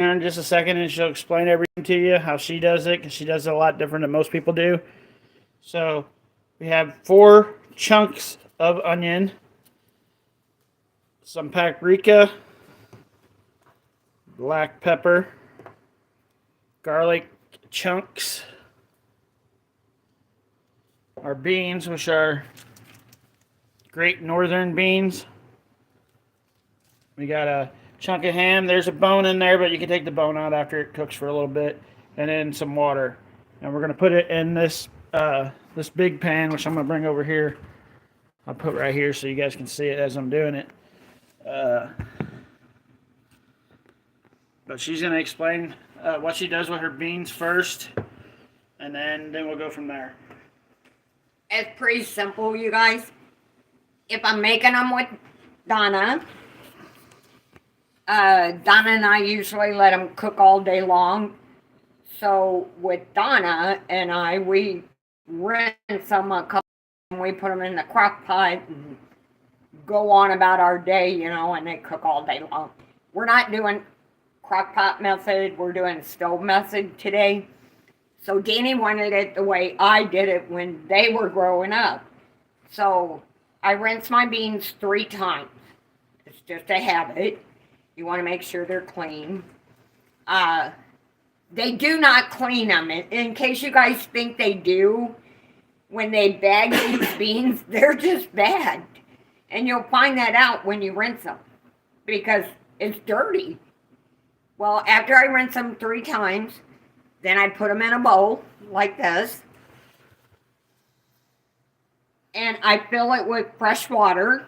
her in just a second, and she'll explain everything to you, how she does it, because she does it a lot different than most people do. So we have 4 chunks of onion, some paprika, black pepper, garlic chunks, our beans, which are Great Northern beans. We got a chunk of ham. There's a bone in there, but you can take the bone out after it cooks for a little bit. And then some water. And we're going to put it in this this big pan, which I'm going to bring over here. I'll put right here so you guys can see it as I'm doing it. But she's going to explain what she does with her beans first. And then we'll go from there. It's pretty simple, you guys. If I'm making them with Donna, Donna and I usually let them cook all day long. So with Donna and I, we rinse them a couple and we put them in the crock pot and go on about our day, you know, and they cook all day long. We're not doing crock pot method, we're doing stove method today. So Danny wanted it the way I did it when they were growing up. So I rinse my beans 3 times. It's just a habit. You want to make sure they're clean. They do not clean them. In case you guys think they do, when they bag these beans, they're just bagged. And you'll find that out when you rinse them because it's dirty. Well, after I rinse them 3 times, then I put them in a bowl like this. And I fill it with fresh water.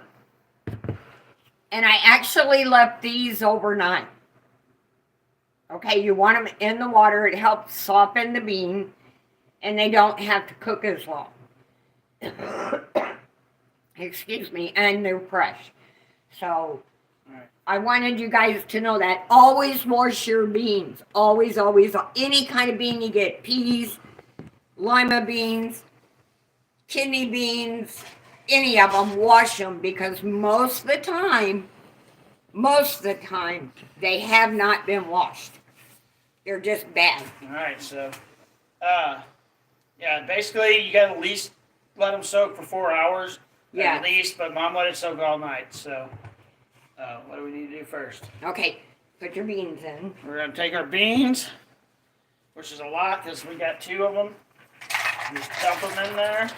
And I actually left these overnight. Okay, you want them in the water. It helps soften the bean. And they don't have to cook as long. Excuse me. And they're fresh. So I wanted you guys to know that. Always wash your beans. Always, always. Any kind of bean you get. Peas, lima beans, kidney beans, any of them, wash them because most of the time, they have not been washed. They're just bad. All right, so, yeah, basically you got to at least let them soak for 4 hours. Yeah. At least, but Mom let it soak all night, so what do we need to do first? Okay, put your beans in. We're going to take our beans, which is a lot because we got 2 of them. Just dump them in there.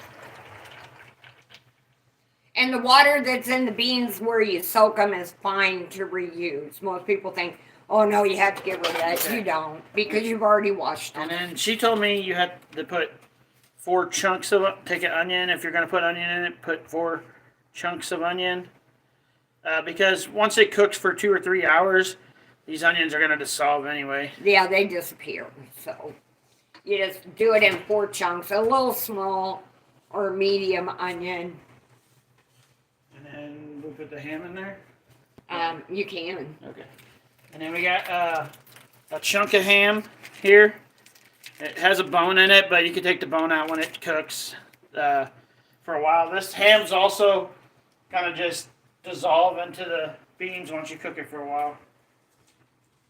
And the water that's in the beans where you soak them is fine to reuse. Most people think, oh no, you have to get rid of that. Okay. You don't, because you've already washed them. And then she told me you had to put 4 chunks of it. Take an onion. If you're going to put onion in it, put 4 chunks of onion. Because once it cooks for 2 or 3 hours, these onions are going to dissolve anyway. Yeah, they disappear. So you just do it in 4 chunks. A little small or medium onion. And then we'll put the ham in there? You can. Okay. And then we got a chunk of ham here. It has a bone in it, but you can take the bone out when it cooks for a while. This ham's also kind of just dissolve into the beans once you cook it for a while.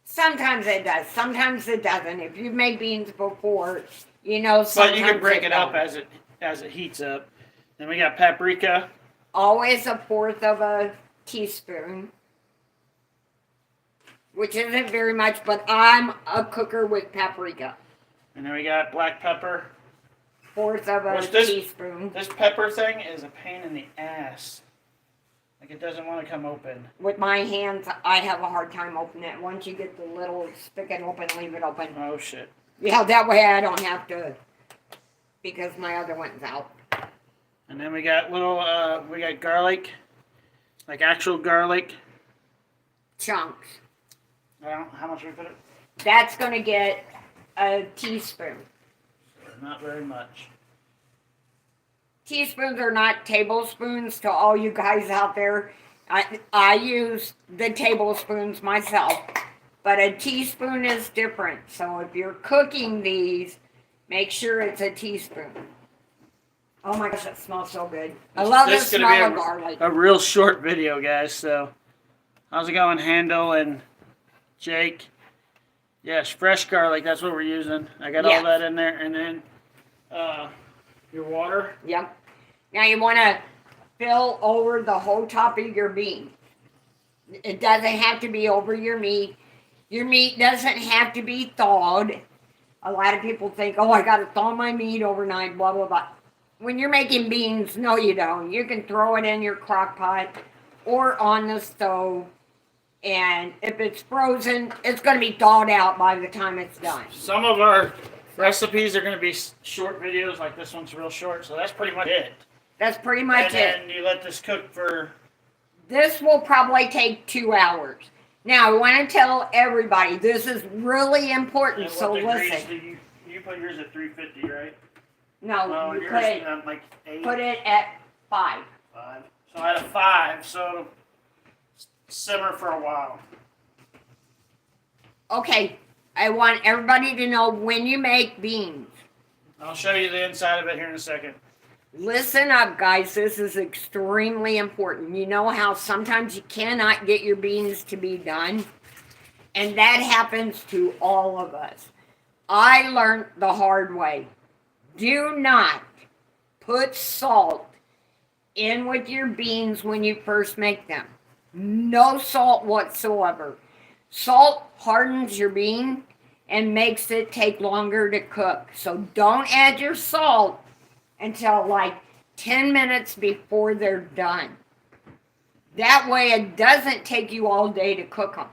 Sometimes it does. Sometimes it doesn't. If you've made beans before, you know sometimes. But you can break it up as it heats up. Then we got paprika. Always 1/4 of a teaspoon, which isn't very much, but I'm a cooker with paprika. And then we got black pepper. 1/4 of a teaspoon. This pepper thing is a pain in the ass. Like it doesn't want to come open. With my hands, I have a hard time opening it. Once you get the little spigot open, leave it open. Oh shit. Yeah, that way I don't have to, because my other one's out. And then we got we got garlic, like actual garlic. Chunks. How much we put it? That's going to get a teaspoon. Not very much. Teaspoons are not tablespoons to all you guys out there. I use the tablespoons myself, but a teaspoon is different. So if you're cooking these, make sure it's a teaspoon. Oh my gosh, it smells so good. I love the smell of garlic. A real short video, guys. So, how's it going, Handel and Jake? Yes, fresh garlic. That's what we're using. I got Yes. all that in there, and then your water. Yep. Now you want to fill over the whole top of your bean. It doesn't have to be over your meat. Your meat doesn't have to be thawed. A lot of people think, oh, I got to thaw my meat overnight, blah, blah, blah. When you're making beans, no, you don't. You can throw it in your crock pot or on the stove. And if it's frozen, it's going to be thawed out by the time it's done. Some of our recipes are going to be short videos, like this one's real short, so that's pretty much it. That's pretty much it. And then you let this cook for... This will probably take 2 hours. Now, I want to tell everybody, this is really important, so listen. You put yours at 350, right? No, you yours put it, at like 8. put it at 5. 5. So I had a 5, so it'll simmer for a while. Okay, I want everybody to know when you make beans. I'll show you the inside of it here in a second. Listen up, guys. This is extremely important. You know how sometimes you cannot get your beans to be done? And that happens to all of us. I learned the hard way. Do not put salt in with your beans when you first make them. No salt whatsoever. Salt hardens your bean and makes it take longer to cook. So don't add your salt until like 10 minutes before they're done. That way it doesn't take you all day to cook them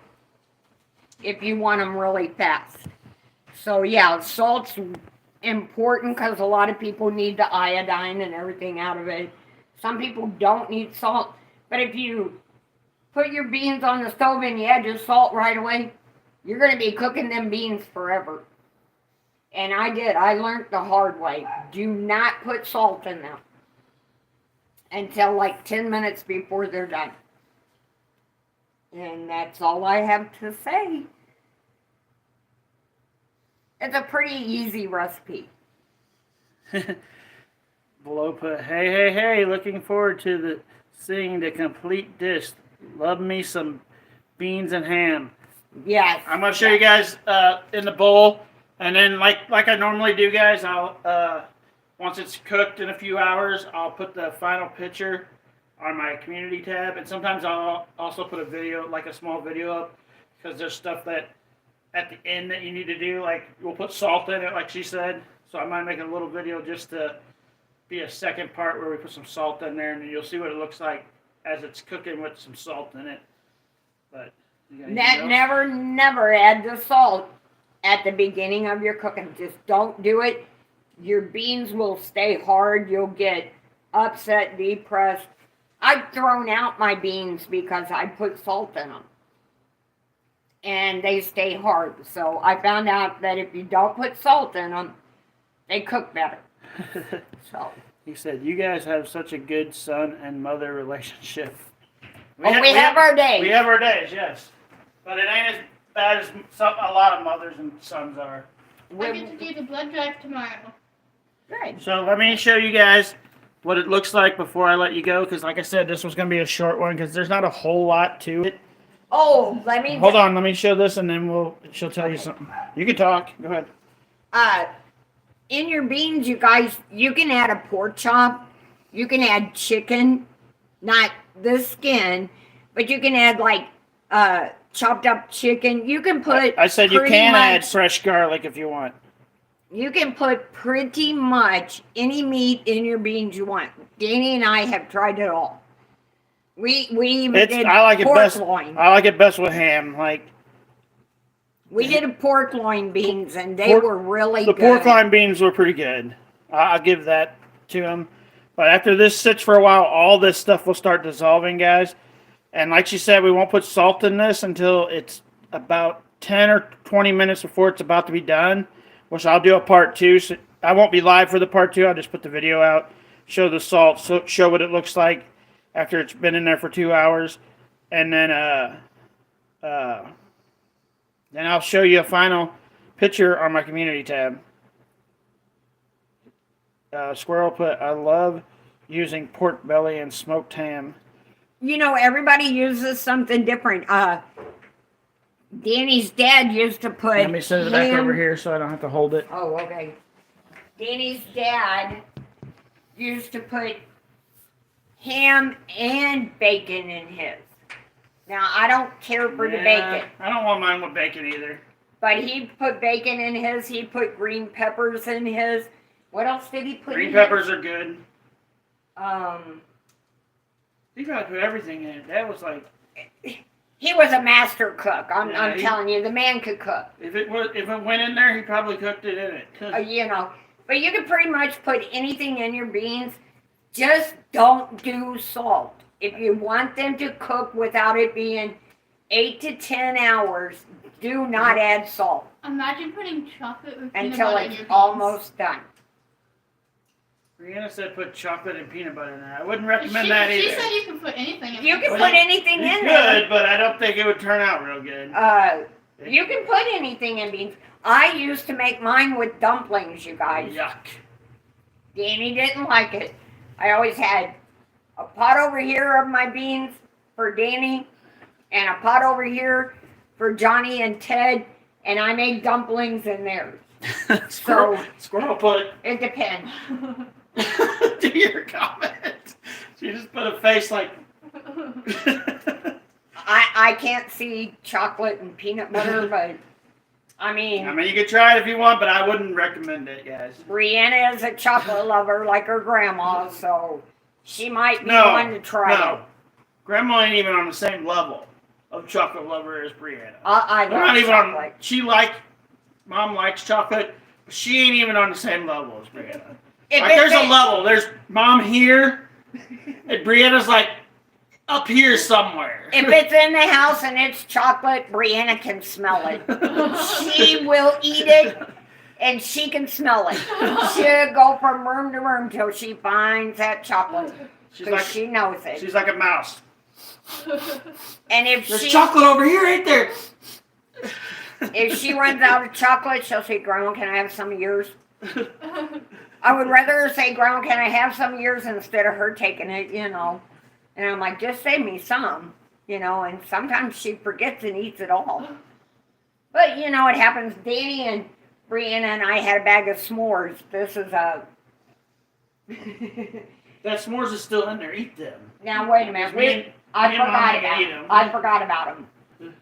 if you want them really fast. So yeah, salt's important because a lot of people need the iodine and everything out of it. Some people don't need salt, but if you put your beans on the stove and you add your salt right away, you're going to be cooking them beans forever. And I did. I learned the hard way. Do not put salt in them until like 10 minutes before they're done. And that's all I have to say. It's a pretty easy recipe. Below put, hey, looking forward to seeing the complete dish. Love me some beans and ham. Yes. I'm going to show you guys in the bowl. And then, like I normally do, guys, I'll once it's cooked in a few hours, I'll put the final picture on my community tab. And sometimes I'll also put a video, like a small video up, because there's stuff that at the end that you need to do. Like, we'll put salt in it, like she said. So I might make a little video just to be a second part where we put some salt in there, and then you'll see what it looks like as it's cooking with some salt in it. But never add the salt at the beginning of your cooking. Just don't do it. Your beans will stay hard. You'll get upset, depressed. I've thrown out my beans because I put salt in them. And they stay hard. So I found out that if you don't put salt in them, they cook better. So he said, you guys have such a good son and mother relationship. We have our days. We have our days, yes. But it ain't as bad as a lot of mothers and sons are. I get to do the blood drive tomorrow. Good. So let me show you guys what it looks like before I let you go. Because like I said, this was going to be a short one because there's not a whole lot to it. Oh, Hold on, let me show this and then she'll tell you something. You can talk. Go ahead. In your beans, you guys, you can add a pork chop. You can add chicken, not the skin, but you can add like chopped up chicken. You can put. I said you can add fresh garlic if you want. You can put pretty much any meat in your beans you want. Danny and I have tried it all. We even did pork loin. I like it best with ham. Like we did a pork loin beans, and they were really good. The pork loin beans were pretty good. I'll give that to them. But after this sits for a while, all this stuff will start dissolving, guys. And like she said, we won't put salt in this until it's about 10 or 20 minutes before it's about to be done, which I'll do a part 2. So I won't be live for the part 2. I'll just put the video out, show the salt, show what it looks like after it's been in there for 2 hours. And then I'll show you a final picture on my community tab. Squirrel put, I love using pork belly and smoked ham. You know, everybody uses something different. Danny's dad used to put Let me set it back ham- over here so I don't have to hold it. Oh, okay. Danny's dad used to put ham and bacon in his. Now, I don't care for the bacon, I don't want mine with bacon either. but he put bacon in his. He put green peppers in his. What else did he put Green in peppers are good. his? You gotta put everything in it. That was like, He was a master cook. I'm Yeah, telling you, the man could cook. if it went in there, he probably cooked it in it. 'Cause You know, but you can pretty much put anything in your beans. Just don't do salt. If you want them to cook without it being 8 to 10 hours, do not add salt Imagine putting chocolate with peanut until butter in it's your beans. almost done. Brianna said put chocolate and peanut butter in there. I wouldn't recommend that She either. said you can put anything in You there. can put anything You in there. could, but I don't think it would turn out real good. You can put anything in beans. I used to make mine with dumplings, you guys. Yuck. Danny didn't like it. I always had a pot over here of my beans for Danny and a pot over here for Johnny and Ted, and I made dumplings in there. Squirrel put It depends. to your comment. She just put a face like. I can't see chocolate and peanut butter, but I mean, you could try it if you want, but I wouldn't recommend it, guys. Brianna is a chocolate lover like her grandma, so she might be No, one to try no. it. Grandma ain't even on the same level of chocolate lover as Brianna. I They're love not even chocolate. Mom likes chocolate, but she ain't even on the same level as Brianna. If Like, it's there's a a- level. There's Mom here, and Brianna's like up here somewhere. If it's in the house and it's chocolate, Brianna can smell it. She will eat it, and she can smell it. She'll go from room to room till she finds that chocolate, She's because like she knows it. she's like a mouse. And if There's she chocolate over here, ain't there? if she runs out of chocolate, she'll say, "Grandma, can I have some of yours?" I would rather her say, "Grandma, can I have some of yours?" instead of her taking it, you know. And I'm like, "Just save me some," you know. And sometimes she forgets and eats it all. But you know, it happens. Danny and Brianna and I had a bag of s'mores. This is a. That s'mores is still in there. Eat them. Now wait a minute. Me and Mom forgot ain't about gonna eat them. 'em. I forgot about them.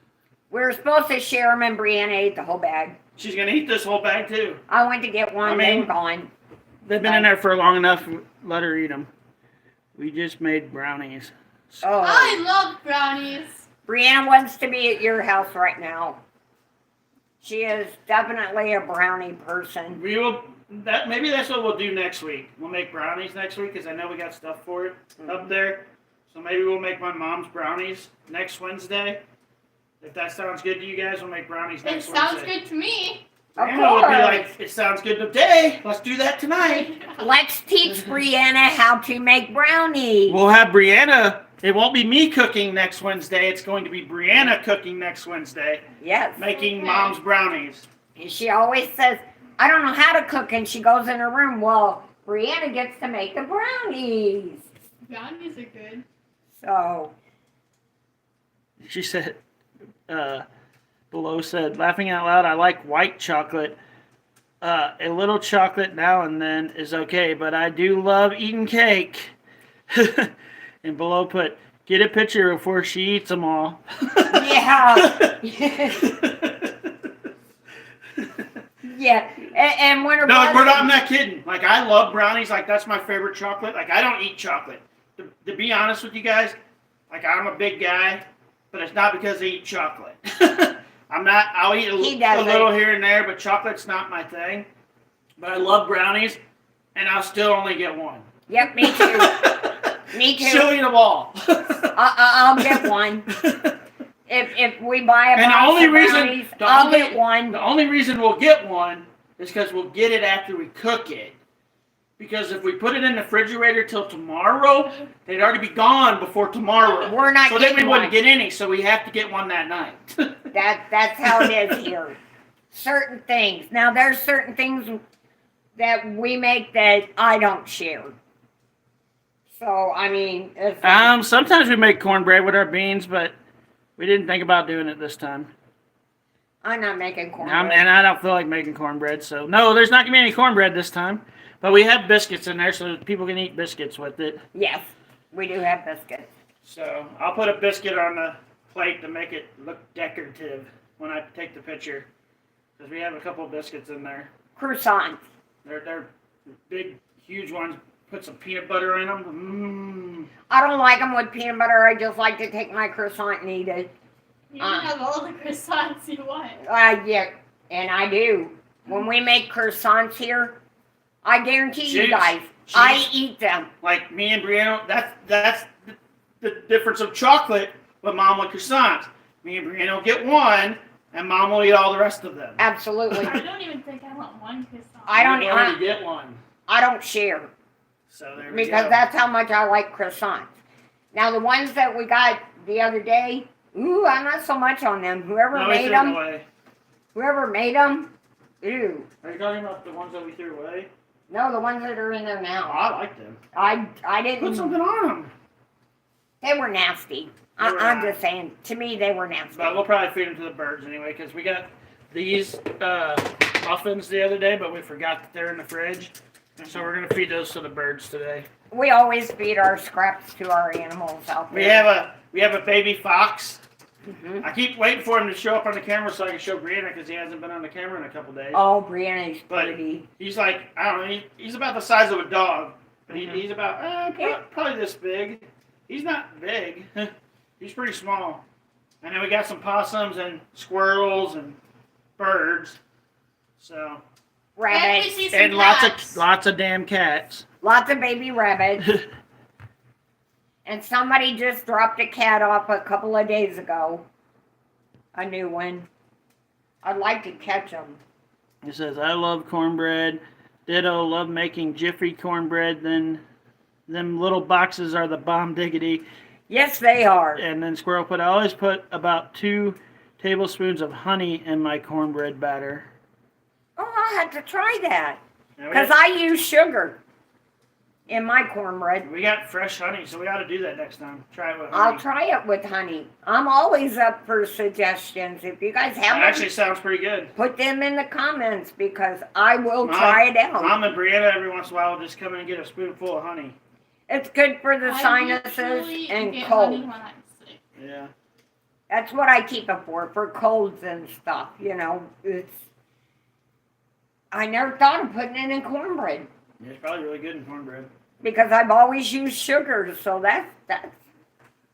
We were supposed to share them, and Brianna ate the whole bag. She's gonna eat this whole bag too. I went to get one. I They mean- were gone. They've been in there for long enough. Let her eat them. We just made brownies. Oh. I love brownies. Brianna wants to be at your house right now. She is definitely a brownie person. We will. Maybe that's what we'll do next week. We'll make brownies next week because I know we got stuff for it up there. So maybe we'll make my mom's brownies next Wednesday. If that sounds good to you guys, we'll make brownies It next sounds Wednesday. good to me. Of Brianna would be course. like, it sounds good today. Let's do that tonight. Let's teach Brianna how to make brownies. We'll have Brianna. It won't be me cooking next Wednesday. It's going to be Brianna cooking next Wednesday, Yes. making Okay. mom's brownies. And she always says, "I don't know how to cook," and she goes in her room. Well, Brianna gets to make the brownies. Brownies are good. So, She said, below said, laughing out loud, I like white chocolate. A little chocolate now and then is okay, but I do love eating cake. And below put, get a picture before she eats them all. yeah. Yeah. And when her No, brother- I'm not kidding. Like, I love brownies. Like, that's my favorite chocolate. Like, I don't eat chocolate. To be honest with you guys, like, I'm a big guy, but it's not because I eat chocolate. I'll eat He a doesn't. little here and there, but chocolate's not my thing. But I love brownies, and I'll still only get one. Yep, me too. Me too. She'll eat them all. I'll get one. If we buy a And the box only of reason- brownies, the I'll only- get one. The only reason we'll get one is because we'll get it after we cook it. Because if we put it in the refrigerator till tomorrow, they'd already be gone before tomorrow. We're not So then we getting wouldn't one. get any, so we have to get one that night. That's how it is here. Certain things. Now there's certain things that we make that I don't share. So I mean, Sometimes we make cornbread with our beans, but we didn't think about doing it this time. I'm not making cornbread. And I don't feel like making cornbread, so no, there's not gonna be any cornbread this time. But we have biscuits in there, so people can eat biscuits with it. Yes, we do have biscuits. So I'll put a biscuit on the plate to make it look decorative when I take the picture, because we have a couple of biscuits in there. Croissants. They're big, huge ones. Put some peanut butter in them. I don't like them with peanut butter. I just like to take my croissant and eat it. You can have all the croissants you want. Yeah, and I do. When we make croissants here, I guarantee you guys, I eat them. Like me and Brianna, that's the difference of chocolate with Mom with croissants. Me and Brianna will get one, and Mom will eat all the rest of them. Absolutely. I don't even think I want one croissant. I don't You already get one. I don't share. So there we Because go. that's how much I like croissants. Now the ones that we got the other day, ooh, I'm not so much on them. Whoever No, we made threw them them, away. ew. Are you talking about the ones that we threw away? No, the ones that are in there Oh, now. I like them. I Put didn't. something on them. They were nasty. They were I'm not. just saying. To me, they were nasty. But we'll probably feed them to the birds anyway, because we got these muffins the other day, but we forgot that they're in the fridge. So we're gonna feed those to the birds today. We always feed our scraps to our animals out there. We have a baby fox. Mhm. I keep waiting for him to show up on the camera so I can show Brianna, because he hasn't been on the camera in a couple days. Oh, Brianna's But pretty. he's like, I don't know, he's about the size of a dog. But Mhm. he's about probably this big. He's not big. He's pretty small. And then we got some possums and squirrels and birds. So Rabbits. see some and cats. lots of damn cats. Lots of baby rabbits. And somebody just dropped a cat off a couple of days ago. A new one. I'd like to catch them. He says, I love cornbread. Ditto, love making Jiffy cornbread. Then them little boxes are the bomb diggity. Yes, they are. And then Squirrel put, I always put about 2 tablespoons of honey in my cornbread batter. Oh, I'll have to try that. Now, Because I use sugar in my cornbread. we got fresh honey, so we ought to do that next time. Try it with honey. I'll try it with honey. I'm always up for suggestions. If you guys have That them, actually sounds pretty good. put them in the comments because I will try it out. Mom and Brianna every once in a while will just come in and get a spoonful of honey. It's good for the I sinuses usually and get cold. honey when I'm sick. Yeah. That's what I keep it for colds and stuff. You know, I never thought of putting it in cornbread It's probably really good in cornbread. because I've always used sugar. So that's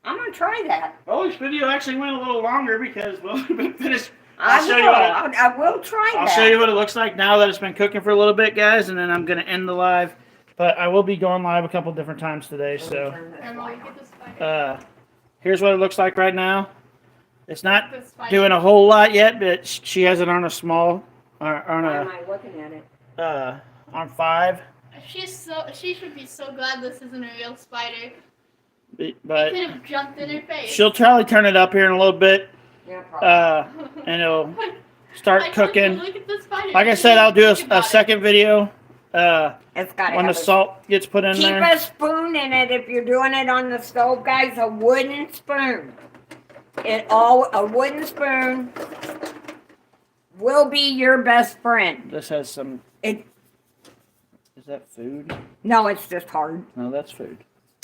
I'm gonna try that. Well, this video actually went a little longer because we've been finished. I I'll show you what it- I will try I'll that. show you what it looks like now that it's been cooking for a little bit, guys, and then I'm going to end the live. But I will be going live a couple different times today, so And I'll get the spider. here's what it looks like right now. It's not The spider. doing a whole lot yet, but she has it on a small, on Why am a, I looking at it? on 5. She should be so glad this isn't a real spider. But It could have jumped in her face. she'll probably turn it up here in a little bit, Yeah, probably. and it'll start I told you, cooking. look at the spider. Like I You said, didn't I'll do think a about it. second video It's got when the salt gets put in Keep there. a spoon in it if you're doing it on the stove, guys. A wooden spoon. A wooden spoon will be your best friend. This has some. It Is that food? no, it's just hard. No, that's food.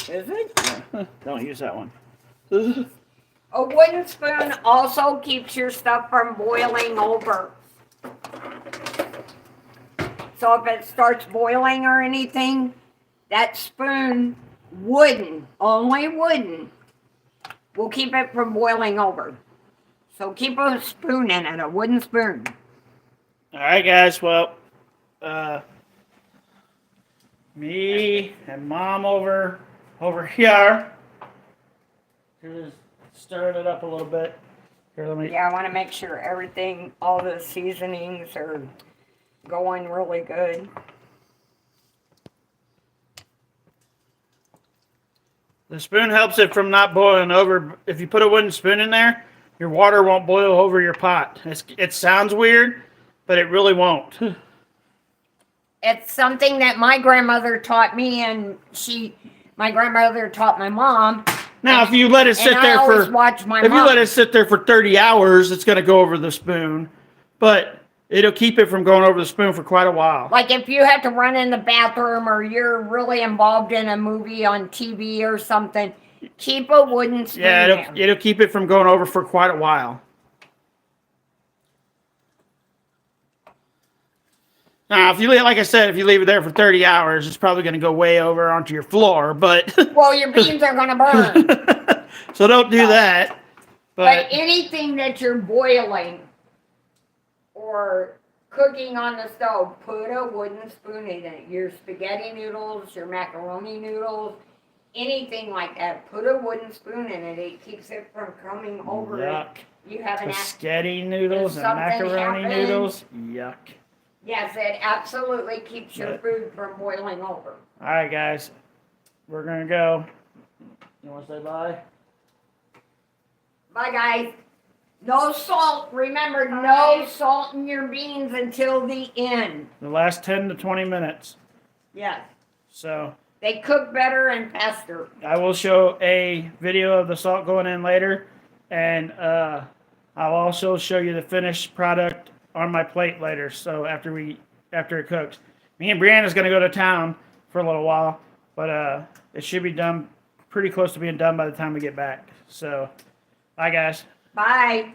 Is it? Yeah. Don't use that one. A wooden spoon also keeps your stuff from boiling over. So if it starts boiling or anything, that spoon, wooden, only wooden, will keep it from boiling over. So keep a spoon in it, a wooden spoon. All right, guys. Well, me and Mom over here. Just stirring it up a little bit. Here, let me. Yeah, I want to make sure everything, all the seasonings are going really good. The spoon helps it from not boiling over. If you put a wooden spoon in there, your water won't boil over your pot. It sounds weird, but it really won't. It's something that my grandmother taught me, and my grandmother taught my mom. Now, if you let it sit And I there always for watch my if you mom. let it sit there for 30 hours, it's going to go over the spoon. but it'll keep it from going over the spoon for quite a while. Like if you have to run in the bathroom or you're really involved in a movie on TV or something, keep a wooden spoon Yeah, there. it'll keep it from going over for quite a while. Now, if you like I said, if you leave it there for 30 hours, it's probably going to go way over onto your floor. But Well, your beans are gonna burn. so don't do that. But anything that you're boiling or cooking on the stove, put a wooden spoon in it. Your spaghetti noodles, your macaroni noodles, anything like that, put a wooden spoon in it. It keeps it from coming over. Yuck. You have an Spaghetti noodles and something macaroni happen? noodles. Yuck. Yes, it absolutely keeps your food from boiling over. All right, guys. We're going to go. You want to say bye? Bye, guys. No salt. Remember, no salt in your beans until the end. The last 10 to 20 minutes. Yes. So They cook better and faster. I will show a video of the salt going in later. And I'll also show you the finished product on my plate later. So after it cooks. Me and Brianna's going to go to town for a little while. But it should be done pretty close to being done by the time we get back. So, bye, guys. Bye.